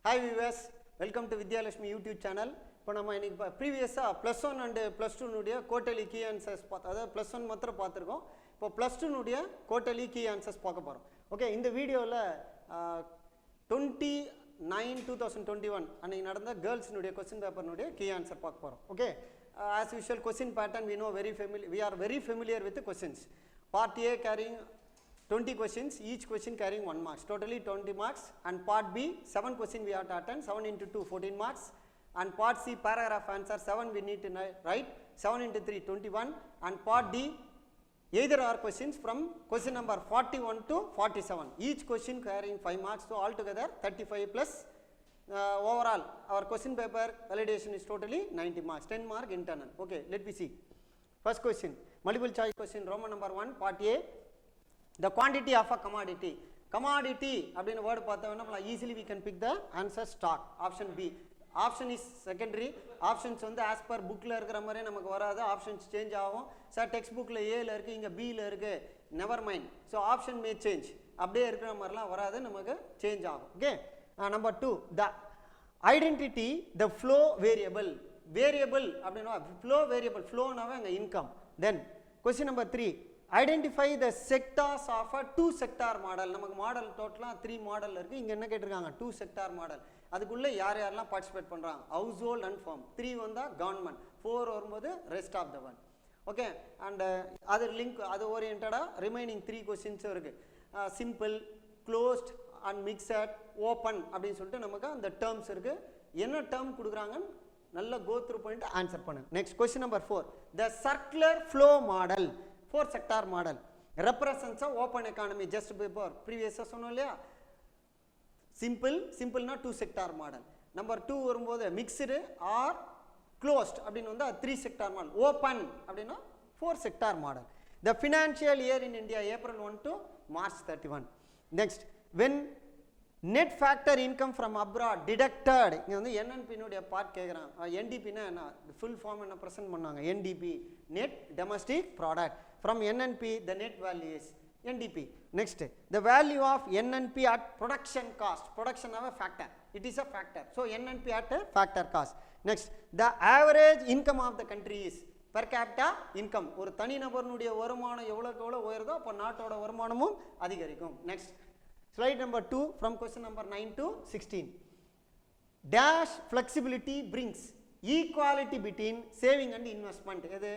Hi viewers, welcome to Vidhyalakshmi YouTube channel. இப்போ நம்ம இன்னைக்கு ப்ரீவியஸா +1 and +2 னுடைய குவார்ட்டர்லி கீ ஆன்சர்ஸ் அதாவது +1 மாத்திரம் பார்த்திருக்கோம். இப்போ +2 னுடைய குவார்ட்டர்லி கீ ஆன்சர்ஸ் பார்க்க போறோம். ஓகே, இந்த வீடியோல 20.09.2021 அன்னைக்கு நடந்த கேர்ள்ஸ் னுடைய क्वेश्चन பேப்பர் னுடைய கீ ஆன்சர் பார்க்க போறோம். Okay, as usual question pattern we are very familiar with the questions. Part A carrying 20 questions, each question carrying 1 marks, totally 20 marks, and part B 7 questions we have to attend, 7 into 2 14 marks, and part C paragraph answer 7 we need to write, 7 into 3 21, and part D either are questions from question number 41 to 47, each question carrying 5 marks, so altogether 35 plus overall our question paper validation is totally 90 marks, 10 mark internal. Okay, let me see. First question, multiple choice question, Roman number 1, part A. The quantity of a commodity. Commodity அப்படின word பார்த்தோம்னா easily we can pick the answer stock. Option B. Option is secondary. Options வந்து as per bookல இருக்கிற மாதிரி நமக்கு வராது. Options change ஆகும். Sir text புக்ல A ல இருக்கு, இங்க B ல இருக்கு. Never mind. So option may change. அப்படியே இருக்கிற மாதிரிலாம் வராது, நமக்கு change ஆகும். Okay. Number 2. The identity, the flow variable. Variable அப்படினா flow variable. Flow நாவே அங்க income. Then question number 3. Identify the sectors of a 2 sector model. நமக்கு மாடல் டோட்டலா 3 மாடல் இருக்கு. இங்க என்ன கேட்டிருக்காங்க? 2 sector மாடல். அதுக்குள்ள யார் யாரெல்லாம் பார்ட்டிசிபேட் பண்றாங்க? household and firm. 3 வந்தா government. 4 வரும்போது rest of the one. Okay, and other link அது ஓரியண்டடா ரிமைனிங் 3 क्वेश्चंस இருக்கு. simple, closed and mixed, open அப்படினு சொல்லிட்டு நமக்கு அந்த terms இருக்கு. என்ன term கொடுக்கறாங்க? நல்ல go through பண்ணிட்டு ஆன்சர் பண்ணுங்க. Next question number 4. The circular flow model. 4 sector model represents a open economy. Just before previous சொன்னோம் இல்லையா, simple னா 2 sector model. Number 2 வரும்போது mixed or closed அப்படினு வந்தா 3 sector model. Open அப்படினா 4 sector model. The financial year in India April 1 to March 31. Next, when net factor income from abroad deducted, இங்க வந்து NNP னுடைய part கேக்குறாங்க. NDP னா என்ன, full form என்ன பிரசன்ட் பண்ணாங்க? NDP, net domestic product. From NNP the net value is NDP. Next, the value of NNP at production cost. Production of a factor, it is a factor, so NNP at a factor cost. Next, the average income of the country is per capita income. ஒரு தனி நபருடைய வருமானம் எவ்வளவுக்கு எவ்வளவு உயருதோ அப்ப நாட்டோட வருமானமும் அதிகரிக்கும். Next, slide number 2 from question number 9 to 16. Dash flexibility brings equality between saving and investment. எது?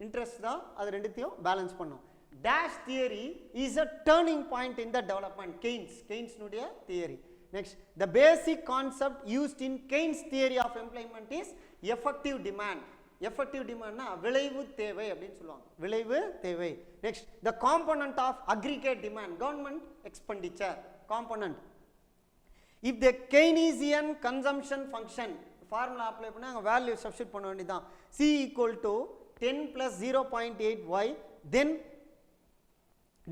interest தான், அது ரெண்டுத்தையும் பேலன்ஸ் பண்ணும். Dash theory is a turning point in the development. Keynes னுடைய theory. Next, the basic concept used in Keynes theory of employment is effective demand. Effective demand னா விளைவு தேவை அப்படினு சொல்லுவாங்க, விளைவு தேவை. Next, the component of aggregate demand, government expenditure component. If the Keynesian consumption function formula apply பண்ணா அங்க value substitute பண்ண வேண்டியதான். C equal to 10 plus 0.8y, then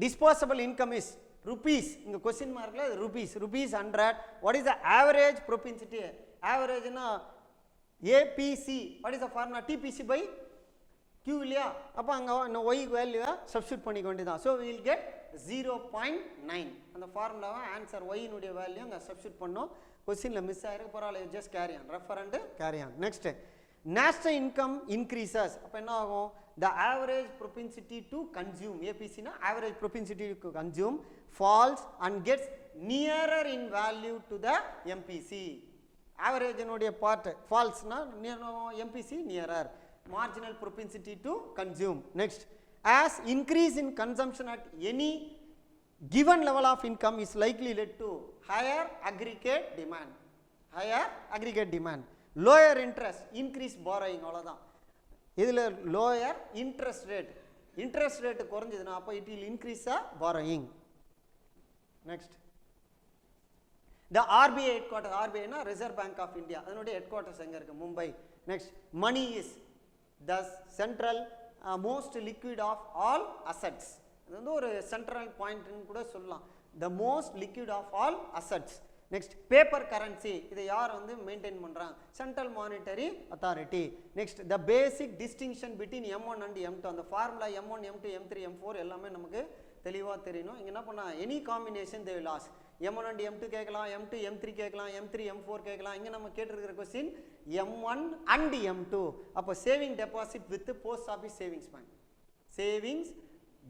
disposable income is rupees. இங்க question markல rupees 100. What is the average propensity? Average னா APC. What is the formula? TPC by Q இல்லையா, அப்ப அங்க y வேல்யூவை சப்ஸ்டிட்யூட் பண்ணிக்க வேண்டியதான். So we will get 0.9. அந்த ஃபார்முலாவை ஆன்சர் y னுடைய வேல்யூ அங்க சப்ஸ்டிட்யூட் பண்ணோம். क्वेश्चनல மிஸ் ஆயிருக்கு, பரவாயில்லை, just carry on, refer and carry on. Next, national income increases, அப்ப என்ன ஆகும்? The average propensity to consume, APC னா average propensity to consume, falls and gets nearer in value to the MPC. Average னுடைய part falls னா MPC nearer. Marginal propensity to consume. Next, as increase in consumption at any given level of income is likely led to higher aggregate demand. Lower interest, increase borrowing. அவ்வளவுதான். இதுல lower interest rate குறைஞ்சதுனா அப்ப it will increase the borrowing. Next, the RBI headquarters. RBI னா Reserve Bank of India, அதனுடைய headquarters எங்க இருக்கு? Mumbai. Next, money is the central most liquid of all assets. இது வந்து ஒரு central point ன்னு கூட சொல்லலாம். The most liquid of all assets. Next, paper currency. இதை யார் வந்து மெயின்டைன் பண்றாங்க? Central Monetary Authority. Next, the basic distinction between M1 and M2. அந்த formula M1 M2 M3 M4 எல்லாமே நமக்கு தெளிவா தெரியணும். இங்க என்ன பண்ணா any combination they will ask. M1 and M2 கேட்கலாம், M2 M3 கேட்கலாம், M3 M4 கேட்கலாம். இங்கே நம்ம கேட்டிருக்கிற கொஸ்டின் M1 and M2. அப்போ saving deposit with post office savings bank, savings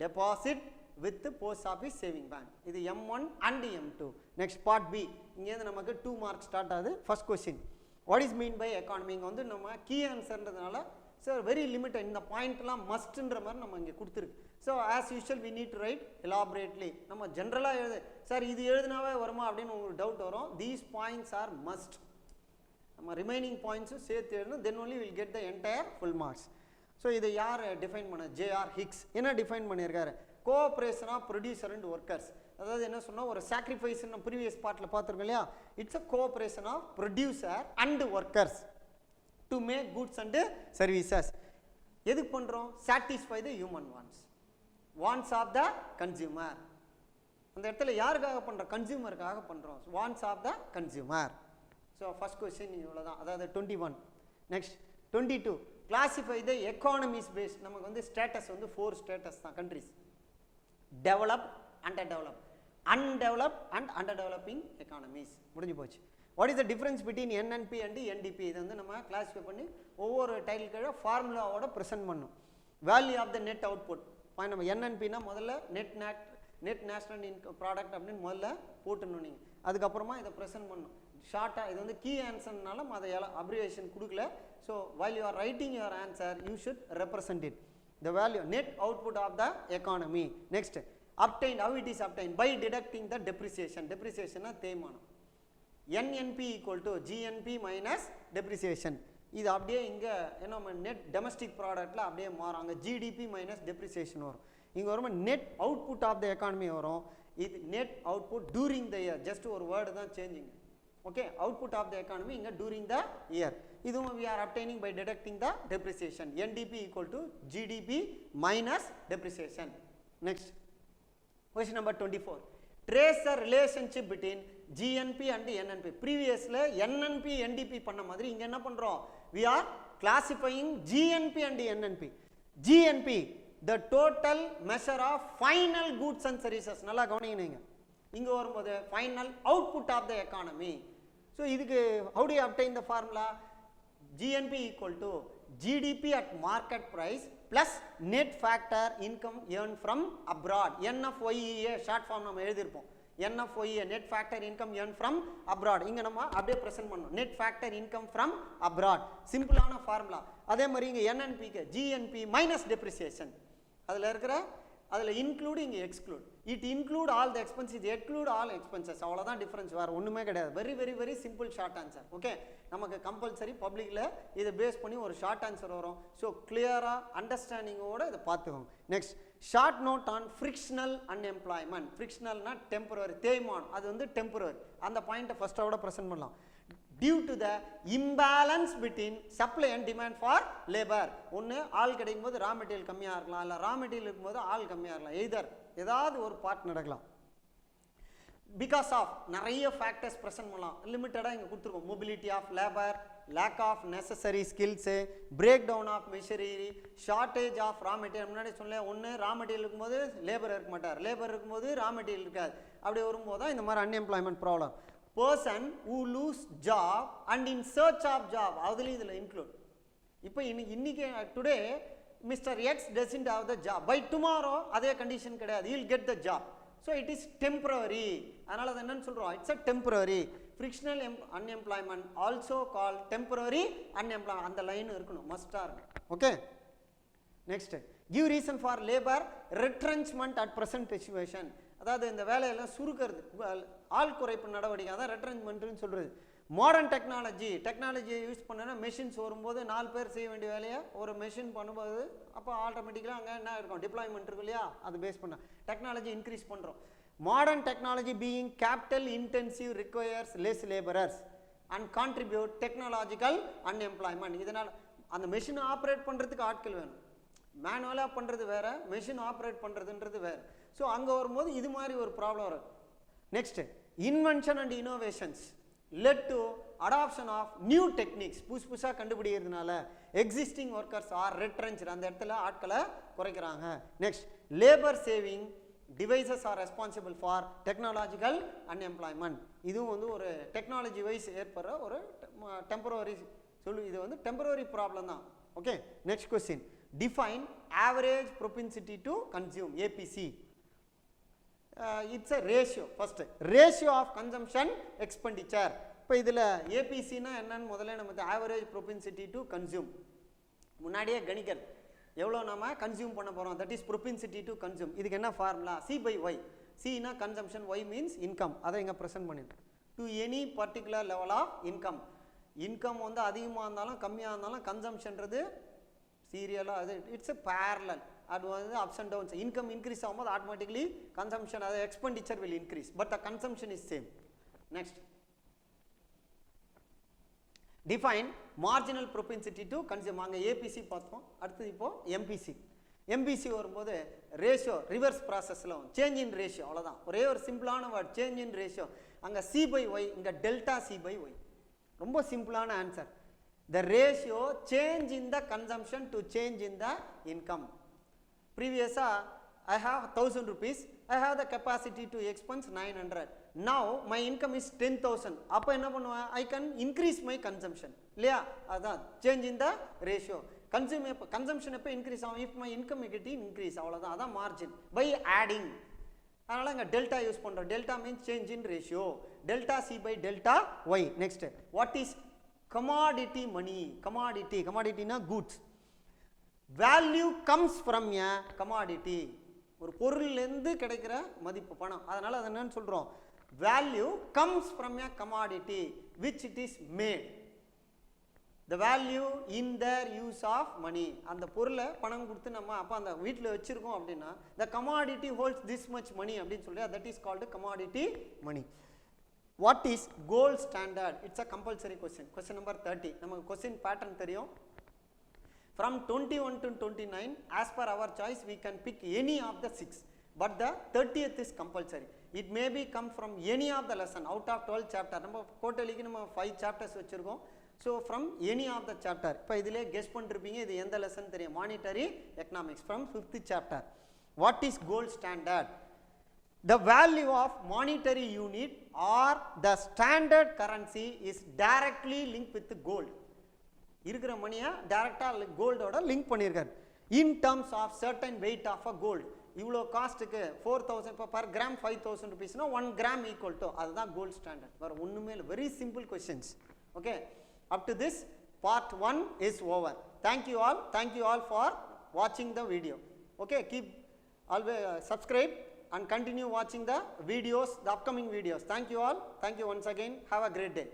deposit with post office saving bank. இது M1 and M2. Next part B, இங்கேருந்து நமக்கு 2 marks start ஆகுது. First question, what is mean by economy? இங்கே வந்து நம்ம key ஆன்சர்ன்றதுனால sir very limited, இந்த பாயிண்ட்லாம் மஸ்ட்ன்ற மாதிரி நம்ம இங்கே கொடுத்துருக்கு. So as usual we need to write elaborately. நம்ம ஜென்ரலாக எழுது சார் இது எழுதினாவே வருமா அப்படின்னு உங்களுக்கு டவுட் வரும். These points are must. நம்ம ரிமைனிங் பாயிண்ட்ஸும் சேர்த்து எழுதணும், then only will get the entire full marks. So இதை யார் டிஃபைன் பண்ண? J.R. Hicks. என்ன டிஃபைன் பண்ணியிருக்காரு? Cooperation of producer and workers. அதாவது என்ன சொன்னால், ஒரு சாக்ரிஃபைஸ் நம்ம ப்ரீவியஸ் பார்ட்டில் பார்த்துருக்கோம் இல்லையா, it's a cooperation of producer and workers to make goods and services. எதுக்கு பண்ணுறோம்? Satisfy the human wants of the consumer. அந்த இடத்துல யாருக்காக பண்ணுறோம்? கன்சியூமருக்காக பண்ணுறோம். Wants of the consumer. So first question இவ்வளோ தான், அதாவது 21. Next 22, classify the economies based. நமக்கு வந்து ஸ்டேட்டஸ் வந்து 4 ஸ்டேட்டஸ் தான் countries: develop, under develop, undeveloped and under developing economies. முடிஞ்சு போச்சு. What is the difference between NNP and NDP? இது வந்து நம்ம கிளாஸிஃபை பண்ணி ஒவ்வொரு டைட்டில் கீழே ஃபார்முலாவோட ப்ரெசென்ட் பண்ணும். Value of the net output. நம்ம NNPனா முதல்ல நெட் நேஷனல் இன்கம் ப்ராடக்ட் அப்படின்னு முதல்ல போட்டுணும் நீங்கள். அதுக்கப்புறமா இதை ப்ரெசென்ட் பண்ணணும் ஷார்ட்டாக. இது வந்து கீ ஆன்சர்னால அதை அப்ரிவேஷன் கொடுக்கல. So while you are writing your answer you should represent it, the value net output of the economy. Next, obtained. How it is obtained? By deducting the depreciation. Depreciation தேய்மானம். NNP equal to GNP minus depreciation. இது அப்படியே இங்கே என்ன net domestic ப்ராடக்டில் அப்படியே மாறாங்க. GDP minus depreciation வரும். இங்கே வரும்போது net output of the economy வரும். இது net output during the year. Just ஒரு வேர்டு தான் changing. Okay, output of the economy இங்கே டூரிங் த இயர். இதுவும் we are obtaining by deducting the depreciation. NDP equal to GDP minus depreciation. Next, question number 24. Trace the relationship between GNP and NNP. Previously NNP NDP பண்ண மாதிரி இங்க என்ன பண்றோம்? We are classifying GNP and NNP. GNP, the total measure of final goods and services. நல்லா கவனிங்க நீங்க. இங்க வரும்போது final output of the economy. So இதுக்கு how do you obtain the formula? GNP equal to GDP at market price plus net factor income earned from abroad. NFOEA short form நம்ம எழுதிருப்போம். NFOEA net factor income earned from abroad. இங்க நம்ம அப்படியே present பண்ணோம். net factor income from abroad. சிம்பிளான formula. அதே மாதிரி இங்க NNP க்கு GNP minus depreciation. அதுல இருக்கிற அதில் இன்க்ளூடு இங்கே exclude. It include all the expenses, இது எக்ஸ்க்ளூட் ஆல் எக்ஸ்பென்சஸ். அவ்வளோதான் டிஃப்ரென்ஸ், வேறு ஒன்றுமே கிடையாது. Very very very simple short answer. Okay, நமக்கு கம்பல்சரி பப்ளிக்கில் இதை பேஸ் பண்ணி ஒரு ஷார்ட் ஆன்சர் வரும். ஸோ கிளியராக அண்டர்ஸ்டாண்டிங்கோடு இதை பார்த்துக்கோங்க. Next, short note on frictional unemployment. ஃப்ரிக்ஷனல்னா டெம்பரரி, தேய்மான், அது வந்து டெம்பரரி. அந்த பாயிண்ட்டை ஃபஸ்ட்டோட ப்ரெசென்ட் பண்ணலாம். Due to the imbalance between supply and demand for labor. ஒன்று ஆள் கிடைக்கும் போது ரா மெட்டீரியல் கம்மியாக இருக்கலாம், இல்லை ரா மெட்டீரியல் இருக்கும்போது ஆள் கம்மியாக இருக்கலாம். எய்தர் ஏதாவது ஒரு பார்ட் நடக்கலாம். பிகாஸ் ஆஃப் நிறைய ஃபேக்டர்ஸ் ப்ரெசென்ட் பண்ணலாம். லிமிட்டடாக இங்கே கொடுத்துருக்கோம். Mobility of labour, lack of necessary skills, breakdown of machinery, shortage of raw material. முன்னாடி சொன்னேன், ஒன்று ரா மெட்டீரியல் இருக்கும்போது லேபர் இருக்க மாட்டார், லேபர் இருக்கும்போது ரா மெட்டீரியல் இருக்காது. அப்படி வரும்போது தான் இந்த மாதிரி unemployment problem. person who lose job and in search of job, அதுலேயும் இதில் இன்க்ளூட். இப்போ இன்னைக்கு today mister X doesn't have the job, by tomorrow அதே கண்டிஷன் கிடையாது, he will get the job. So it is temporary. அதனால் அது என்னன்னு சொல்கிறோம்? It's a temporary. Frictional unemployment also called temporary unemployment. அந்த லைன் இருக்கணும், மஸ்டாக இருக்கும். Okay, next, give reason for labor retrenchment at present situation. அதாவது இந்த வேலையெல்லாம் சுருக்கிறது, ஆள் குறைப்பு நடவடிக்கை, அதான் ரெட்ரென்ச்மெண்ட்னு சொல்கிறது. மாடர்ன் டெக்னாலஜியை யூஸ் பண்ணனா மெஷின்ஸ் வரும்போது 4 பேர் செய்ய வேண்டிய வேலையை ஒரு மெஷின் பண்ணும்போது அப்போ ஆட்டோமேட்டிக்கலாக அங்கே என்ன இருக்கும்? டிப்ளாய்மெண்ட் இருக்கும் இல்லையா? அது பேஸ் பண்ண டெக்னாலஜி இன்க்ரீஸ் பண்ணுறோம். Modern technology being capital intensive requires less labourers and contribute technological unemployment. இதனால் அந்த மெஷினை ஆப்ரேட் பண்ணுறதுக்கு ஆட்கள் வேணும். மேனுவலாக பண்ணுறது வேறு, மெஷின் ஆப்ரேட் பண்ணுறதுன்றது வேறு. ஸோ அங்கே வரும்போது இது மாதிரி ஒரு ப்ராப்ளம் வரும். Next, invention and innovations led to adoption of new techniques. புதுசாக கண்டுபிடிக்கிறதுனால எக்ஸிஸ்டிங் ஒர்க்கர்ஸ் ஆர் ரெட்ரென்ச்டு, அந்த இடத்துல ஆட்களை குறைக்கிறாங்க. Next, labour saving devices are responsible for technological unemployment. இதுவும் வந்து ஒரு டெக்னாலஜி வைஸ் ஏற்படுற ஒரு டெம்பரரி இது வந்து டெம்பரரி ப்ராப்ளம் தான். Okay, next question. Define average propensity to consume, APC. It's a ratio. First, ratio of consumption expenditure. இப்போ இதில் ஏபிசினா என்னன்னு முதல்ல நம்ம ஆவரேஜ் propensity to consume முன்னாடியே கணிக்கிறது எவ்வளோ நம்ம கன்சியூம் பண்ண போகிறோம், that is propensity to consume. இதுக்கு என்ன ஃபார்முலா? C by Y. Cனா கன்சம்ஷன், Y மீன்ஸ் இன்கம். அதை இங்கே ப்ரெசென்ட் பண்ணிட்டோம். To any particular level of income. Income வந்து அதிகமாக இருந்தாலும் கம்மியாக இருந்தாலும் கன்சம்ஷன்றது சீரியலாக அது இட்ஸ் எ பேரலல். அது வந்து ups and downs. Income increase ஆகும்போது ஆட்டோமேட்டிக்லி கன்சம்ஷன், அது expenditure will increase, but the consumption is same. Next, define marginal propensity to consume. அங்கே ஏபிசி பார்த்தோம். அடுத்தது இப்போது எம்பிசி. எம்பிசி வரும்போது ரேஷியோ ரிவர்ஸ் ப்ராசஸில் சேஞ்ச் இன் ரேஷியோ, அவ்வளோதான். ஒரே ஒரு சிம்பிளான வேர்ட், சேஞ்ச் இன் ரேஷியோ. அங்கே சி பை ஒய், இங்கே டெல்டா சி பை ஒய். ரொம்ப சிம்பிளான answer. The ratio change in the consumption to change in the income. ப்ரீவியஸாக I have 1000 rupees, I have the capacity to expense 900. Now my income is 10,000. அப்போ என்ன பண்ணுவேன்? I can increase my consumption. இல்லையா? அதான் change in the ratio. Consumption எப்போ increase ஆகும்? If my income equity increase, அவ்வளோதான். அதான் மார்ஜின் பை ஆடிங். அதனால் இங்கே டெல்டா யூஸ் பண்ணுறோம். Delta means change in ratio. Delta C by delta Y. Next, what is commodity money? கமாடிட்டினா goods. Value comes from a commodity. ஒரு பொருள்லேருந்து கிடைக்கிற மதிப்பு பணம். அதனால் அது என்னன்னு சொல்கிறோம்? Value comes from a commodity which it is made. The value in Dhar use of money. அந்த பொருளை பணம் கொடுத்து நம்ம அப்போ அந்த வீட்டில் வச்சுருக்கோம் அப்படின்னா the commodity holds this much money அப்படின்னு சொல்லி that is called commodity money. What is gold standard? It's a compulsory question. Question number 30. நமக்கு கொஸ்டின் பேட்டர்ன் தெரியும். From 21 to 29, as per our choice, we can pick any of the 6. But the 30th is compulsory. It may be come from any of the lesson out of 12 chapter. நம்ம டோட்டலிக்கு நம்ம 5 chapters வச்சுருக்கோம். So from any of the chapter. இப்போ இதிலே guess பண்ணிருப்பீங்க இது எந்த lesson தெரியும். Monetary economics from 5th chapter. What is gold standard? The value of monetary unit or the standard currency is directly linked with gold. இருக்கிற மணியை டைரெக்டாக கோல்டோட லிங்க் பண்ணியிருக்காரு. In terms of certain weight of a gold. இவ்வளோ காஸ்ட்டுக்கு 4000, இப்போ per gram 5000 rupeesனா 1 gram equal to, அதுதான் கோல்டு ஸ்டாண்டர்ட். வேறு ஒன்றுமே இல்லை. Very simple questions. Okay, up to this part 1 is over. Thank you all for watching the video. Okay, keep always subscribe and continue watching the videos, the upcoming videos. Thank you all. Thank you once again. Have a great day.